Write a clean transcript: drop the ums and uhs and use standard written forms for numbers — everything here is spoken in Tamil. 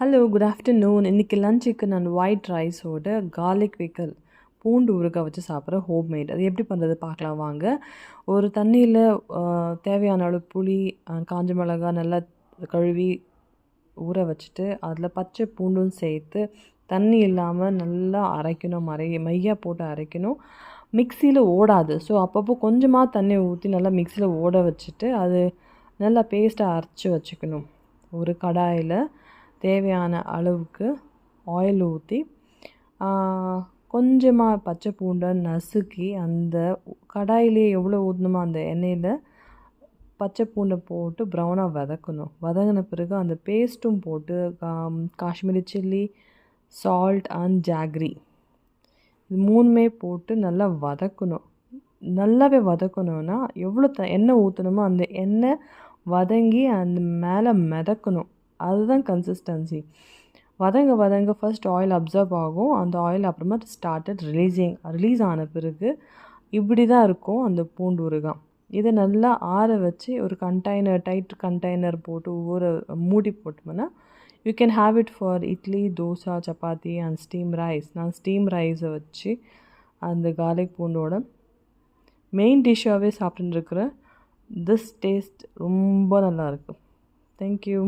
Hello, good afternoon. இன்றைக்கி லஞ்சுக்கு நான் ஒயிட் ரைஸோட கார்லிக் பிக்கல் பூண்டு ஊறுகாய் வச்சு சாப்பிட்ற ஹோம்மேட். அது எப்படி பண்ணுறது பார்க்கலாம் வாங்க. ஒரு தண்ணியில் தேவையான அளவு புளி, காஞ்ச மிளகாய் நல்லா கழுவி ஊற வச்சுட்டு அதில் பச்சை பூண்டும் சேர்த்து தண்ணி இல்லாமல் நல்லா அரைக்கணும். மையாக போட்டு அரைக்கணும். மிக்சியில் ஓடாது. ஸோ அப்பப்போ கொஞ்சமாக தண்ணி ஊற்றி நல்லா மிக்சியில் ஓட வச்சுட்டு அது நல்லா பேஸ்ட்டாக அரைச்சி வச்சுக்கணும். ஒரு கடாயில் தேவையான அளவுக்கு ஆயில் ஊற்றி கொஞ்சமாக பச்சை பூண்டை நசுக்கி அந்த கடாயிலே எவ்வளோ ஊற்றணுமோ அந்த எண்ணெயில் பச்சை பூண்டை போட்டு ப்ரௌனாக வதக்கணும். வதங்கின பிறகு அந்த பேஸ்ட்டும் போட்டு Kashmiri chilli, salt and jaggery இது மூணுமே போட்டு நல்லா வதக்கணும். நல்லாவே வதக்கணுன்னா எவ்வளோ எண்ணெய் ஊற்றணுமோ அந்த எண்ணெய் வதங்கி அந்த மேலே மிதக்கணும். அதுதான் கன்சிஸ்டன்சி. வதங்க ஃபர்ஸ்ட் ஆயில் அப்சர்வ் ஆகும். அந்த ஆயில் அப்புறமா ரிலீஸ் ஆன பிறகு இப்படி தான் இருக்கும் அந்த பூண்டு ஊறுகாய். இதை நல்லா ஆற வச்சு ஒரு டைட் கண்டெய்னர் போட்டு மூடி போட்டோம்னா you can have it for idli, dosa, chapati and steam rice. நான் ஸ்டீம் ரைஸை வச்சு அந்த கார்லிக் பூண்டோட மெயின் டிஷ்ஷாகவே சாப்பிட்டுருக்குறேன். திஸ் டேஸ்ட் ரொம்ப நல்லாயிருக்கு. தேங்க்யூ.